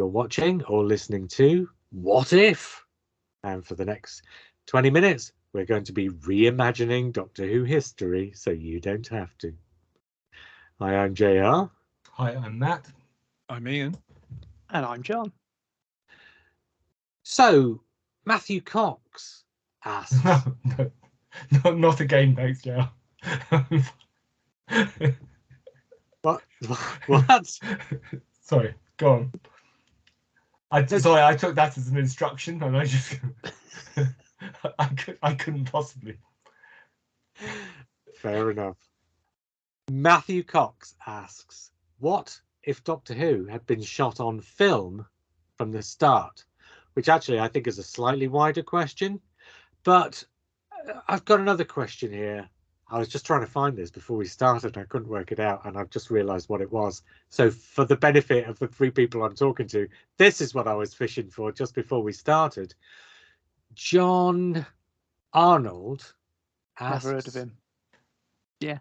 You're watching or listening to What If? And for the next 20 minutes, we're going to be reimagining Doctor Who history so you don't have to. Hi, I'm JR. Hi, I'm Matt. I'm Ian. And I'm John. So, Matthew Cox asks... No, not again, thanks, JR. What? Sorry, go on. I took that as an instruction, and I just I couldn't possibly. Fair enough. Matthew Cox asks, what if Doctor Who had been shot on film from the start? Which actually I think is a slightly wider question, but I've got another question here. I was just trying to find this before we started. I couldn't work it out, and I've just realised what it was. So for the benefit of the three people I'm talking to, this is what I was fishing for just before we started. John Arnold asks, Never heard of him. Yeah.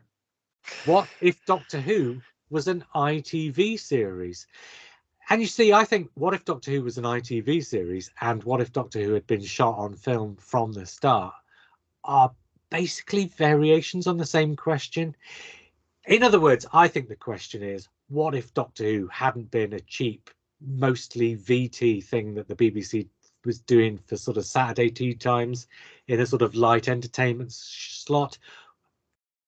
What if Doctor Who was an ITV series? And you see, I think what if Doctor Who was an ITV series and what if Doctor Who had been shot on film from the start are basically variations on the same question. In other words, I think the question is, what if Doctor Who hadn't been a cheap, mostly VT thing that the BBC was doing for sort of Saturday tea times in a sort of light entertainment slot,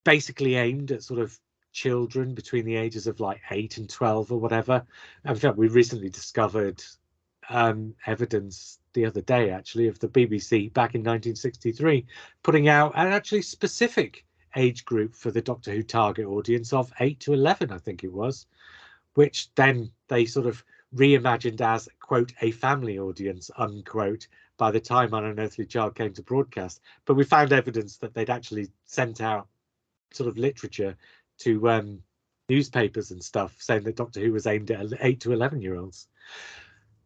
basically aimed at sort of children between the ages of like 8 and 12 or whatever. In fact, we recently discovered evidence the other day actually of the BBC back in 1963 putting out an actually specific age group for the Doctor Who target audience of 8 to 11, I think it was, which then they sort of reimagined as, quote, a family audience, unquote, by the time An Unearthly Child came to broadcast. But we found evidence that they'd actually sent out sort of literature to newspapers and stuff saying that Doctor Who was aimed at 8 to 11-year-olds.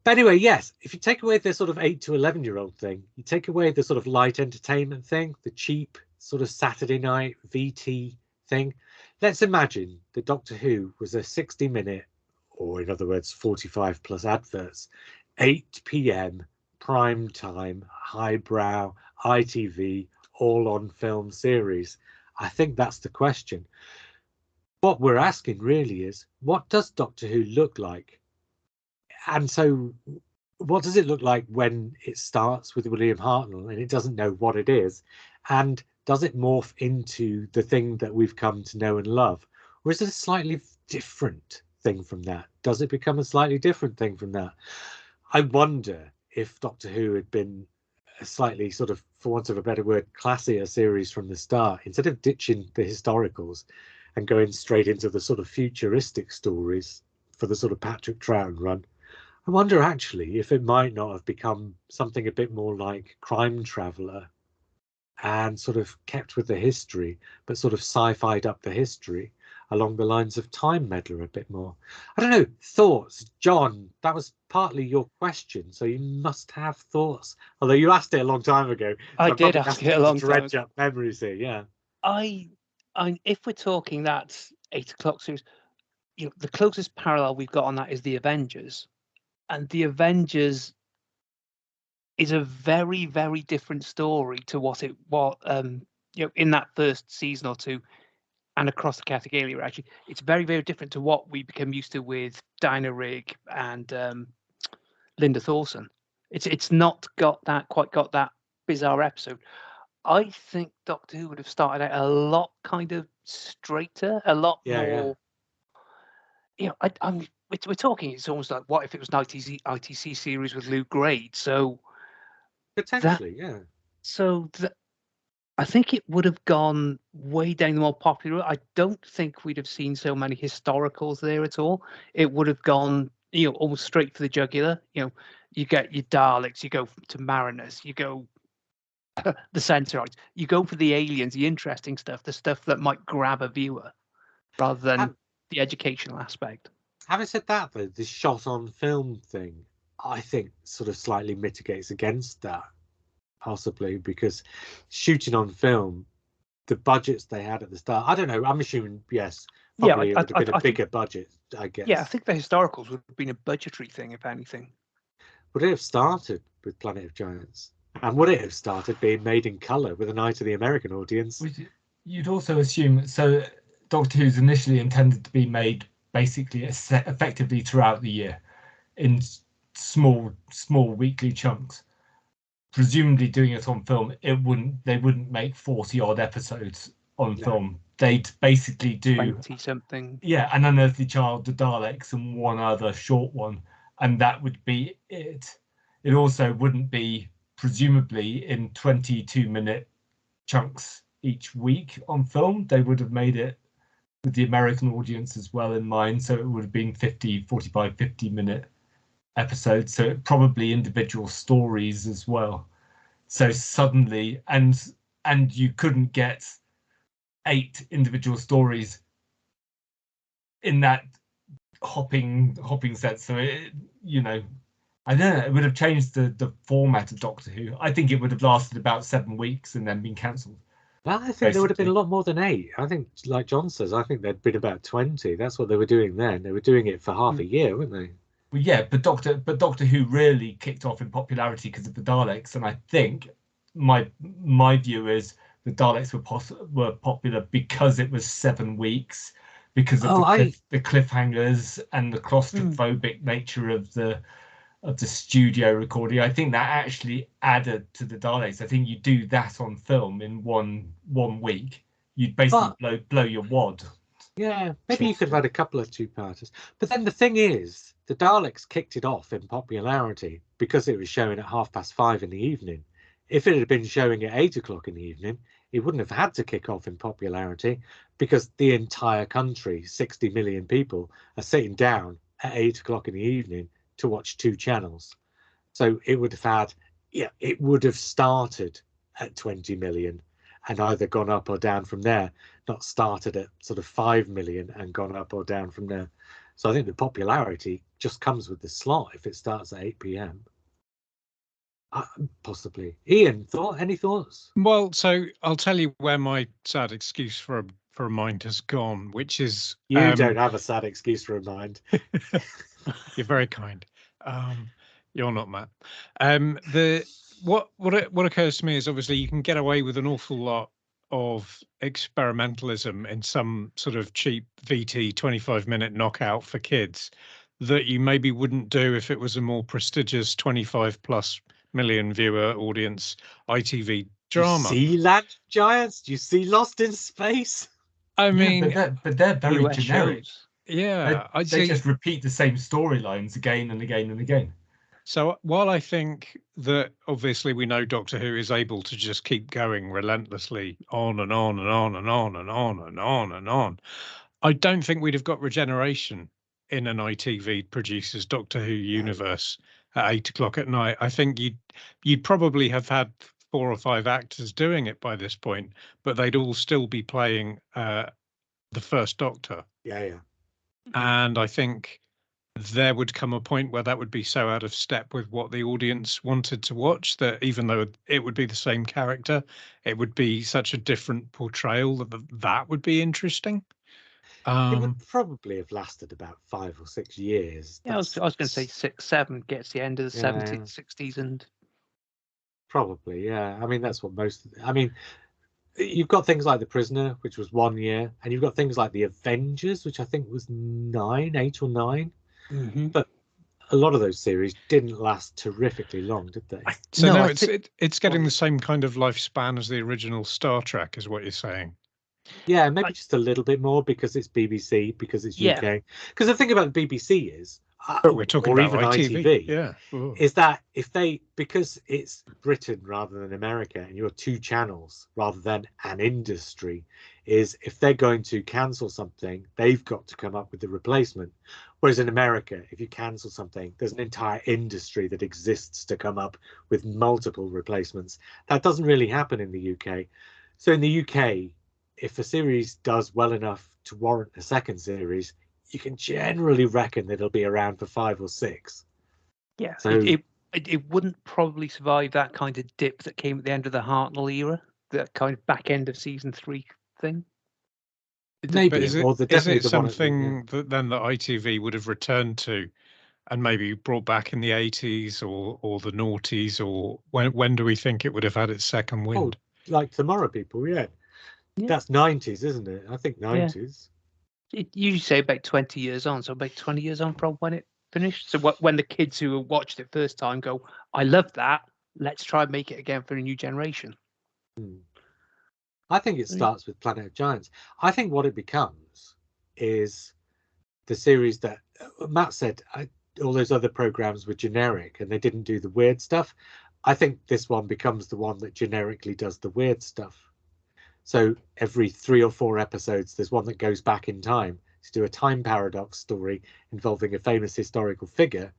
But anyway, yes, if you take away the sort of 8 to 11-year-old thing, you take away the sort of light entertainment thing, the cheap sort of Saturday night VT thing, let's imagine that Doctor Who was a 60-minute, or in other words, 45 plus adverts, 8 p.m, prime time, highbrow, ITV, all on film series. I think that's the question. What we're asking really is, what does Doctor Who look like? And so what does it look like when it starts with William Hartnell and it doesn't know what it is? And does it morph into the thing that we've come to know and love? Or is it a slightly different thing from that? Does it become a slightly different thing from that? I wonder if Doctor Who had been a slightly sort of, for want of a better word, classier series from the start, instead of ditching the historicals and going straight into the sort of futuristic stories for the sort of Patrick Troughton run. I wonder actually if it might not have become something a bit more like Crime Traveller and sort of kept with the history, but sort of sci-fi'd up the history along the lines of Time Meddler a bit more. I don't know, thoughts? John, that was partly your question, so you must have thoughts. Although you asked it a long time ago. I did ask it a long time dredge ago. up memories here, yeah. I if we're talking that 8 o'clock series, you know, the closest parallel we've got on that is the Avengers. And the Avengers is a very, very different story to what you know, in that first season or two and across the category. Actually, it's very, very different to what we become used to with Dinah Rigg and Linda Thorson. It's not quite got that bizarre episode. I think Doctor Who would have started out a lot kind of straighter, a lot more. You know, we're talking. It's almost like, what if it was an ITC series with Lou Grade? So potentially, yeah. So I think it would have gone way down the more popular. I don't think we'd have seen so many historicals there at all. It would have gone, you know, almost straight for the jugular. You know, you get your Daleks, you go to Mariners, you go the Centaurites, you go for the aliens, the interesting stuff, the stuff that might grab a viewer, rather than the educational aspect. Having said that, though, the shot on film thing, I think, sort of slightly mitigates against that, possibly, because shooting on film, the budgets they had at the start, I don't know, I'm assuming, yes, Probably it would have been a bigger budget, I guess. Yeah, I think the historicals would have been a budgetary thing, if anything. Would it have started with Planet of Giants? And would it have started being made in colour with an eye to the American audience? You'd also assume, so Doctor Who's initially intended to be made basically effectively throughout the year in small weekly chunks. Presumably doing it on film, they wouldn't make 40 odd episodes on film. They'd basically do 20 something. Yeah, An Unearthly Child, The Daleks, and one other short one, and that would be it. It also wouldn't be presumably in 22-minute chunks each week on film. They would have made it with the American audience as well in mind, so it would have been 50-minute episodes, so probably individual stories as well. So suddenly, and you couldn't get 8 individual stories in that hopping set. So it, I don't know, it would have changed the format of Doctor Who. I think it would have lasted about 7 weeks and then been cancelled. Well, I think there would have been a lot more than 8. I think, like John says, I think there'd been about 20. That's what they were doing then. They were doing it for half a year, weren't they? Well, yeah, but Doctor Who really kicked off in popularity because of the Daleks, and I think my view is the Daleks were popular because it was 7 weeks, because of the cliffhangers and the claustrophobic nature of the studio recording. I think that actually added to the Daleks. I think you do that on film in one week, you'd basically blow your wad. Yeah, maybe you could have had a couple of 2-parters. But then the thing is, the Daleks kicked it off in popularity because it was showing at 5:30 in the evening. If it had been showing at 8 o'clock in the evening, it wouldn't have had to kick off in popularity because the entire country, 60 million people, are sitting down at 8 o'clock in the evening to watch 2 channels. So it would have started at 20 million and either gone up or down from there, not started at sort of 5 million and gone up or down from there. So I think the popularity just comes with the slot if it starts at 8 p.m. Possibly. Ian, any thoughts? Well, so I'll tell you where my sad excuse for a mind has gone, which is you don't have a sad excuse for a mind. You're very kind. You're not, Matt. What occurs to me is obviously you can get away with an awful lot of experimentalism in some sort of cheap VT 25-minute knockout for kids that you maybe wouldn't do if it was a more prestigious 25+ million viewer audience ITV drama. Do you see Land Giants? Do you see Lost in Space? I mean, but they're very US generic. shows. Yeah, they just repeat the same storylines again and again and again. So while I think that obviously we know Doctor Who is able to just keep going relentlessly on and on and on and on and on and on and on, I don't think we'd have got regeneration in an ITV producer's Doctor Who universe at 8 o'clock at night. I think you'd probably have had 4 or 5 actors doing it by this point, but they'd all still be playing the first Doctor. Yeah. And I think there would come a point where that would be so out of step with what the audience wanted to watch that even though it would be the same character, it would be such a different portrayal that would be interesting. It would probably have lasted about 5 or 6 years. Yeah, I was going to say 6, 7 gets the end of the 70s, 60s, and probably, yeah. I mean, that's what most. I mean, you've got things like The Prisoner, which was 1 year, and you've got things like The Avengers, which I think was 8 or 9. Mm-hmm. But a lot of those series didn't last terrifically long, did they? So no, it's getting the same kind of lifespan as the original Star Trek, is what you're saying. Yeah, maybe just a little bit more because it's BBC, because it's UK. Because the thing about the BBC is, but we're talking about even ITV, is that because it's Britain rather than America, and you're 2 channels rather than an industry, is if they're going to cancel something, they've got to come up with the replacement. Whereas in America, if you cancel something, there's an entire industry that exists to come up with multiple replacements. That doesn't really happen in the UK. So in the UK, if a series does well enough to warrant a second series, you can generally reckon that it'll be around for 5 or 6. Yeah, so it wouldn't probably survive that kind of dip that came at the end of the Hartnell era, that kind of back end of season 3 thing. Maybe, is or it definitely the one. something that then that ITV would have returned to, and maybe brought back in the 80s or the noughties, or when do we think it would have had its second wind? Like Tomorrow People, yeah. That's 90s, isn't it? I think 90s. It usually say about 20 years on, so about 20 years on from when it finished. So when the kids who watched it first time go, I love that, let's try and make it again for a new generation. I think it starts with Planet of Giants. I think what it becomes is the series that Matt said all those other programs were generic and they didn't do the weird stuff. I think this one becomes the one that generically does the weird stuff. So every 3 or 4 episodes, there's one that goes back in time to do a time paradox story involving a famous historical figure.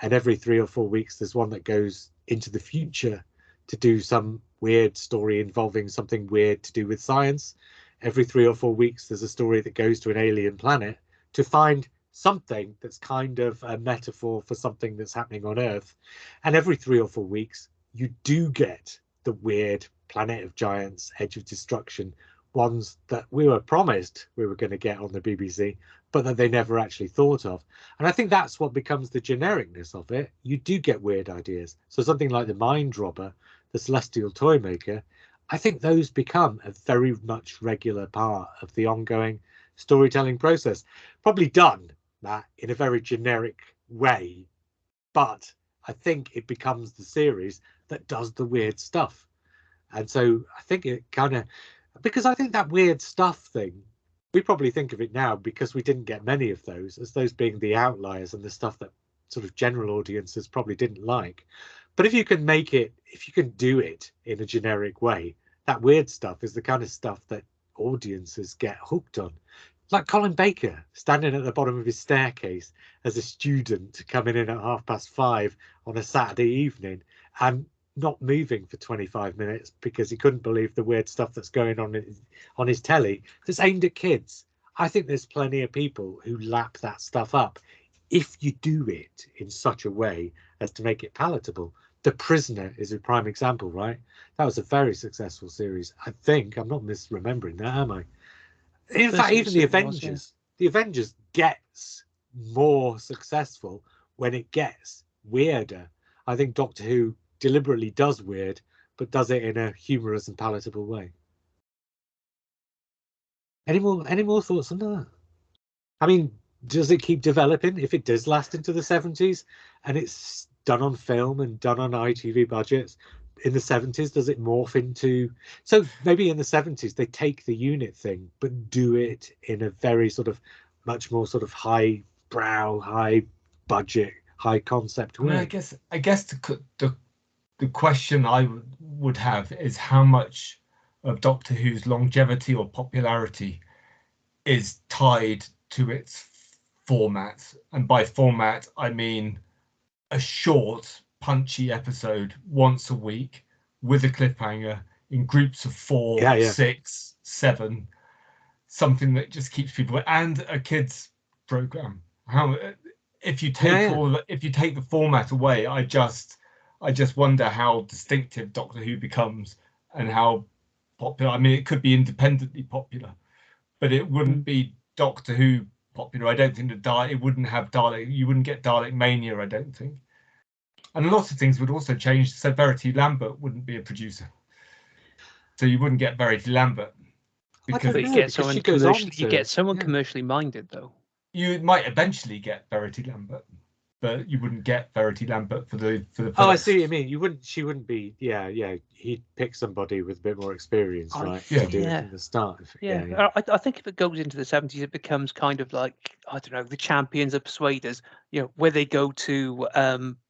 And every 3 or 4 weeks, there's one that goes into the future to do some weird story involving something weird to do with science. Every 3 or 4 weeks, there's a story that goes to an alien planet to find something that's kind of a metaphor for something that's happening on Earth. And every 3 or 4 weeks, you do get the weird Planet of Giants, Edge of Destruction, ones that we were promised we were going to get on the BBC, but that they never actually thought of. And I think that's what becomes the genericness of it. You do get weird ideas. So something like the Mind Robber, the Celestial Toymaker, I think those become a very much regular part of the ongoing storytelling process. Probably done that in a very generic way, but I think it becomes the series that does the weird stuff. And so I think it kind of, because I think that weird stuff thing, we probably think of it now because we didn't get many of those as those being the outliers and the stuff that sort of general audiences probably didn't like. But if you can make it, if you can do it in a generic way, that weird stuff is the kind of stuff that audiences get hooked on. Like Colin Baker standing at the bottom of his staircase as a student coming in at 5:30 on a Saturday evening and not moving for 25 minutes because he couldn't believe the weird stuff that's going on his telly that's aimed at kids. I think there's plenty of people who lap that stuff up if you do it in such a way as to make it palatable. The Prisoner is a prime example, right? That was a very successful series. I think I'm not misremembering that, am I? In fact, even the Avengers gets more successful when it gets weirder. I think Doctor Who deliberately does weird, but does it in a humorous and palatable way. Any more thoughts on that? I mean, does it keep developing if it does last into the 70s and it's done on film and done on ITV budgets? In the 70s, does it morph into, so maybe in the 70s they take the unit thing but do it in a very sort of much more sort of high brow, high budget, high concept way? I mean, I guess the question I would have is how much of Doctor Who's longevity or popularity is tied to its format. And by format, I mean a short, punchy episode once a week with a cliffhanger in groups of 4, 6, 7, something that just keeps people, and a kids program. If you take the format away, I just wonder how distinctive Doctor Who becomes and how popular. I mean, it could be independently popular, but it wouldn't be Doctor Who popular. I don't think it wouldn't have Dalek. You wouldn't get Dalek Mania, I don't think. And a lot of things would also change. So Verity Lambert wouldn't be a producer, so you wouldn't get Verity Lambert. Because you get someone commercially minded, though. You might eventually get Verity Lambert, but you wouldn't get Verity Lambert for the. Oh, I see what you mean. She wouldn't be. Yeah. He'd pick somebody with a bit more experience, right? To do it from the start. I think if it goes into the 70s, it becomes kind of like, I don't know, the Champions of Persuaders. Where they go to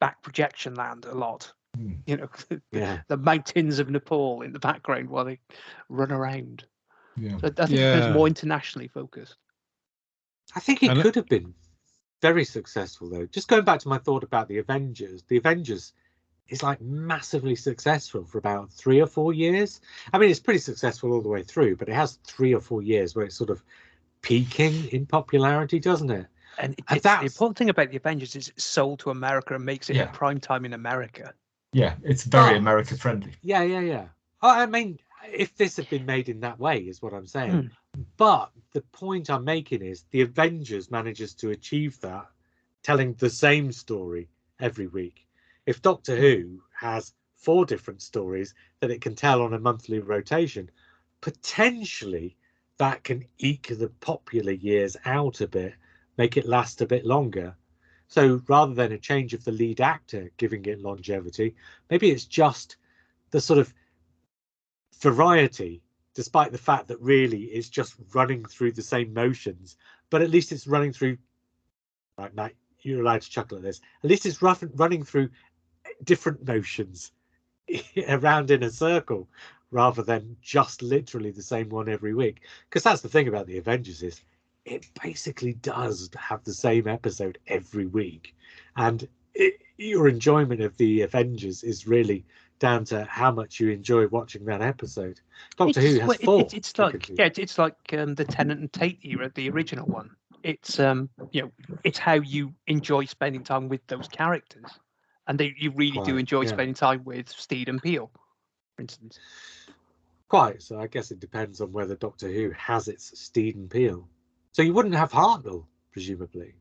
back projection land a lot. The mountains of Nepal in the background while they run around. Yeah. So I think it becomes more internationally focused. I think it could have been very successful, though. Just going back to my thought about the Avengers is like massively successful for about 3 or 4 years. I mean, it's pretty successful all the way through, but it has 3 or 4 years where it's sort of peaking in popularity, doesn't it? And the important thing about the Avengers is it's sold to America and makes it in prime time in America. Yeah, it's very America friendly. Yeah. I mean, if this had been made in that way, is what I'm saying. But the point I'm making is the Avengers manages to achieve that, telling the same story every week. If Doctor Who has 4 different stories that it can tell on a monthly rotation, potentially that can eke the popular years out a bit, make it last a bit longer. So rather than a change of the lead actor giving it longevity, maybe it's just the sort of variety, despite the fact that really it's just running through the same motions, but at least it's running through, right, Matt, you're allowed to chuckle at this, at least it's running through different motions around in a circle rather than just literally the same one every week. Because that's the thing about the Avengers, is it basically does have the same episode every week, and your enjoyment of the Avengers is really down to how much you enjoy watching that episode. Doctor Who has 4. It's like, yeah, it's like the Tennant and Tate era, the original one. It's it's how you enjoy spending time with those characters, and you really do enjoy spending time with Steed and Peel, for instance. Quite. So I guess it depends on whether Doctor Who has its Steed and Peel. So you wouldn't have Hartnell, presumably.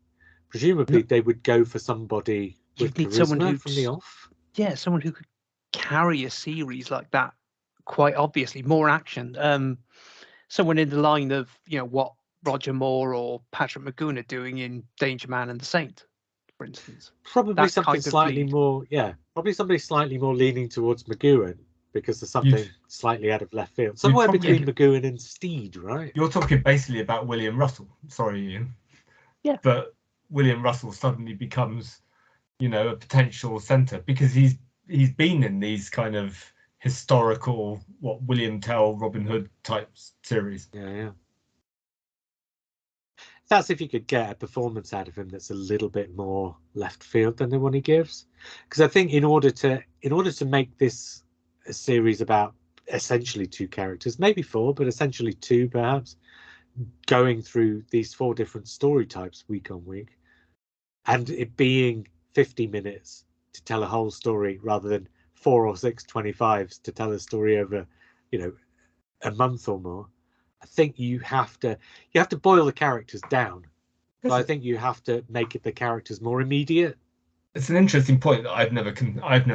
Presumably they would go for somebody with need charisma someone who's, from the off. Yeah, someone who could carry a series like that. Quite obviously, more action. Someone in the line of what Roger Moore or Patrick McGoon are doing in Danger Man and the Saint, for instance. Probably that something kind of slightly lead. more, probably somebody slightly more leaning towards McGowan, because there's something slightly out of left field. Somewhere between McGowan and Steed, right? You're talking basically about William Russell. Sorry, Ian. Yeah. But William Russell suddenly becomes, a potential centre, because he's been in these kind of historical, William Tell, Robin Hood type series. Yeah. That's if you could get a performance out of him that's a little bit more left field than the one he gives. Because I think in order to make this a series about essentially 2 characters, maybe 4, but essentially 2 perhaps, going through these 4 different story types week on week, and it being 50 minutes to tell a whole story rather than 4 or 6 25s to tell a story over, a month or more, I think you have to boil the characters down. So I think you have to make the characters more immediate. It's an interesting point that I've never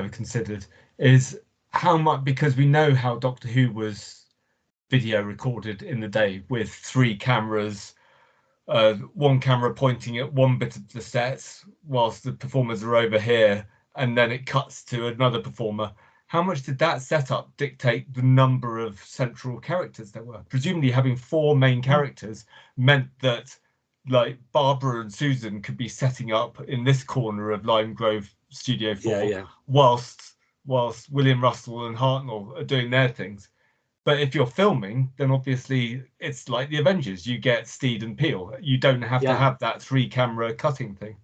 considered, is how much, because we know how Doctor Who was video recorded in the day with 3 cameras, 1 camera pointing at one bit of the set whilst the performers are over here, and then it cuts to another performer. How much did that setup dictate the number of central characters there were? Presumably having 4 main characters meant that, like, Barbara and Susan could be setting up in this corner of Lime Grove Studio 4, whilst William Russell and Hartnell are doing their things. But if you're filming, then obviously it's like the Avengers. You get Steed and Peel. You don't have to have that 3 camera cutting thing.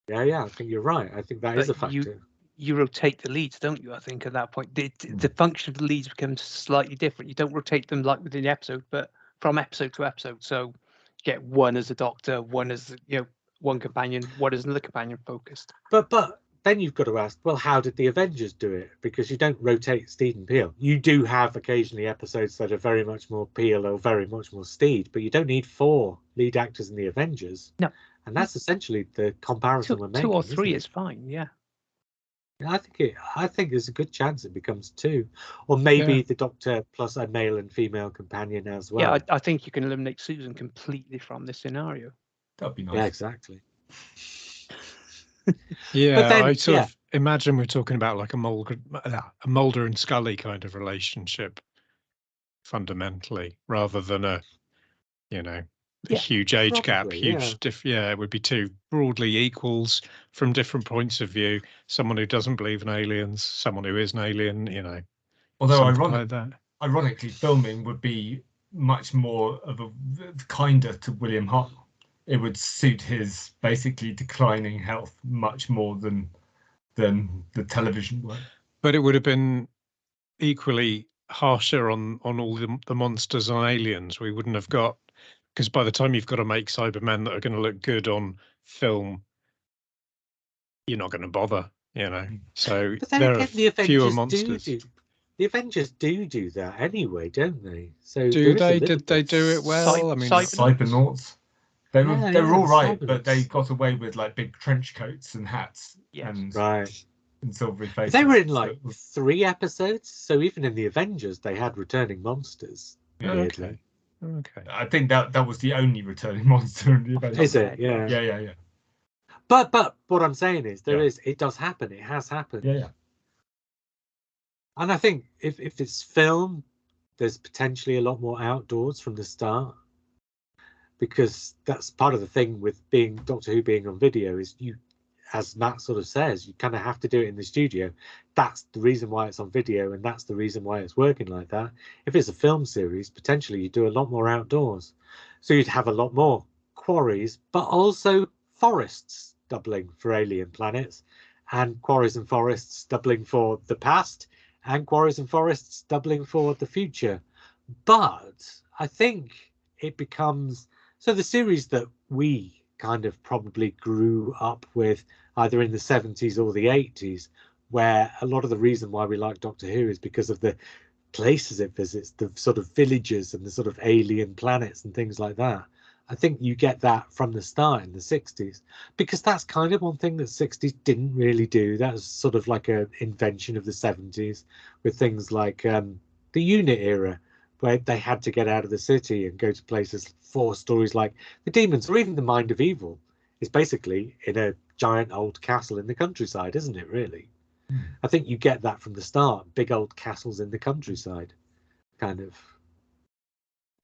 Yeah, I think you're right. I think that is a factor. You rotate the leads, don't you? I think at that point, the function of the leads becomes slightly different. You don't rotate them like within the episode, but from episode to episode. So you get one as a doctor, one as one companion, one as another companion focused. But then you've got to ask, well, how did the Avengers do it? Because you don't rotate Steed and Peel. You do have occasionally episodes that are very much more Peel or very much more Steed, but you don't need 4 lead actors in the Avengers. No. And that's essentially the comparison we're making. 2 or 3 is fine, yeah. I think there's a good chance it becomes 2, or maybe the Doctor plus a male and female companion as well. Yeah, I think you can eliminate Susan completely from this scenario. That'd be nice. Yeah, exactly. Yeah, but then, I sort of imagine we're talking about like a Mulder and Scully kind of relationship, fundamentally, rather than a huge age gap, it would be 2 broadly equals from different points of view. Someone who doesn't believe in aliens, someone who is an alien, Although ironically, filming would be much more of a kinder to William Hartnell. It would suit his basically declining health much more than the television work. But it would have been equally harsher on all the monsters and aliens. We wouldn't have got, because by the time you've got to make Cybermen that are going to look good on film, you're not going to bother, So but then there again, are the Avengers fewer monsters. The Avengers do that anyway, don't they? So Do there is a they? little Did they bit- do it well? I mean, Cybernauts. They were Yeah, they were yeah, all right, the but they Cybernauts. got away with like big trench coats and hats Yes. and Right. silvery faces. They were in so like it was- 3 episodes, so even in the Avengers, they had returning monsters. Yeah. Weirdly, okay. I think that was the only returning monster in the Avengers. is Yeah. it? Yeah. Yeah. But what I'm saying is, Yeah. it does happen. It has happened. Yeah. And I think if it's film, there's potentially a lot more outdoors from the start, because that's part of the thing with being Doctor Who being on video is you, as Matt sort of says, you kind of have to do it in the studio. That's the reason why it's on video, and that's the reason why it's working like that. If it's a film series, potentially you do a lot more outdoors, so you'd have a lot more quarries, but also forests doubling for alien planets, and quarries and forests doubling for the past, and quarries and forests doubling for the future. But I think it becomes, so the series that we kind of probably grew up with either in the 70s or the 80s, where a lot of the reason why we like Doctor Who is because of the places it visits, the sort of villages and the sort of alien planets and things like that. I think you get that from the start in the 60s, because that's kind of one thing that 60s didn't really do. That was sort of like an invention of the 70s with things like the unit era, where they had to get out of the city and go to places for stories like the Demons, or even the Mind of Evil is basically in a giant old castle in the countryside, isn't it, really? I think you get that from the start, big old castles in the countryside, kind of.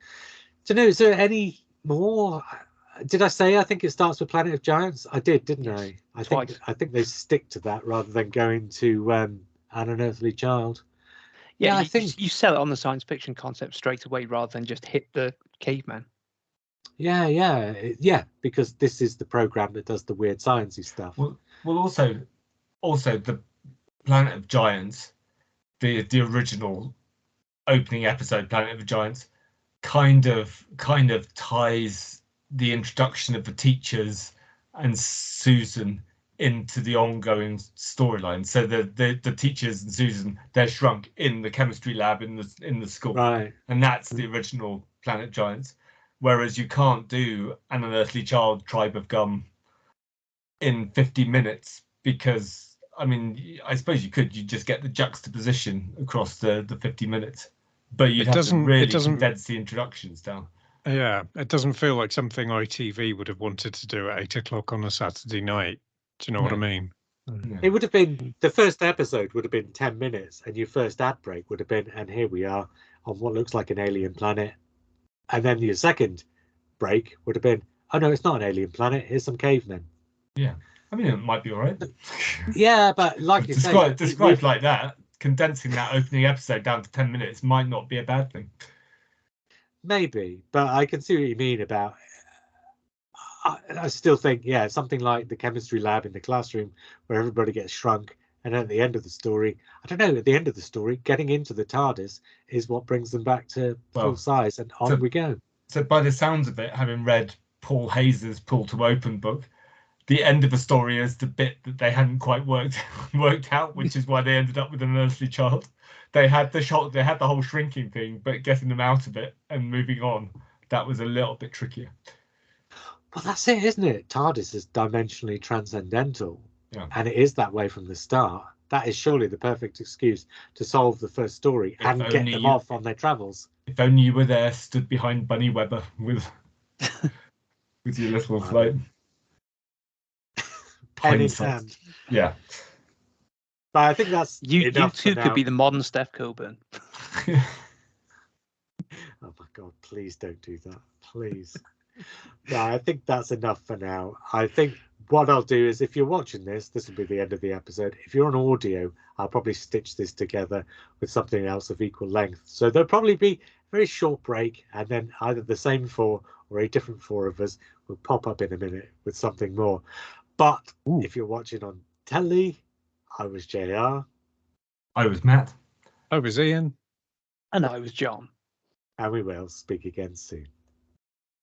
Do you know, is there any more? Did I say I think it starts with Planet of Giants? I did, didn't Yes, I? twice. I think they stick to that rather than going to An Unearthly Child. Yeah, I you, think you sell it on the science fiction concept straight away rather than just hit the caveman. yeah, because this is the program that does the weird sciencey stuff. Well, also the Planet of Giants, the original opening episode, Planet of the Giants, kind of ties the introduction of the teachers and Susan into the ongoing storyline. So the teachers and Susan, they're shrunk in the chemistry lab in the school, Right. and that's the original Planet Giants. Whereas you can't do An Unearthly Child, Tribe of Gum in 50 minutes because, I mean, I suppose you could. You just get the juxtaposition across the 50 minutes, but you'd have to really condense the introductions down. Yeah, it doesn't feel like something ITV would have wanted to do at 8 o'clock on a Saturday night. Do you know what I mean? It would have been, the first episode would have been 10 minutes, and your first ad break would have been, and here we are on what looks like an alien planet. And then your second break would have been, oh no, it's not an alien planet, here's some cavemen. Yeah, I mean, it might be all right. Yeah, but like you say, described like that, condensing that opening episode down to 10 minutes might not be a bad thing. Maybe, but I can see what you mean about, I still think, yeah, something like the chemistry lab in the classroom where everybody gets shrunk, and at the end of the story, I don't know, at the end of the story, getting into the TARDIS is what brings them back to full size, and on we go. So by the sounds of it, having read Paul Hayes's Pull to Open book, the end of the story is the bit that they hadn't quite worked out, which is why they ended up with An Unearthly Child. They had the whole shrinking thing, but getting them out of it and moving on, that was a little bit trickier. Well, that's it, isn't it? TARDIS is dimensionally transcendental, and it is that way from the start. That is surely the perfect excuse to solve the first story and get them off on their travels. If only you were there, stood behind Bunny Webber with your little like pen in hand. Yeah. But I think that's you two could be the modern Steph Coburn. Oh my God, please don't do that. Please. No, I think that's enough for now. I think what I'll do is, if you're watching this will be the end of the episode. If you're on audio, I'll probably stitch this together with something else of equal length. So there'll probably be a very short break, and then either the same 4 or a different 4 of us will pop up in a minute with something more. But if you're watching on telly, I was JR. I was Matt. I was Ian. And I was John. And we will speak again soon.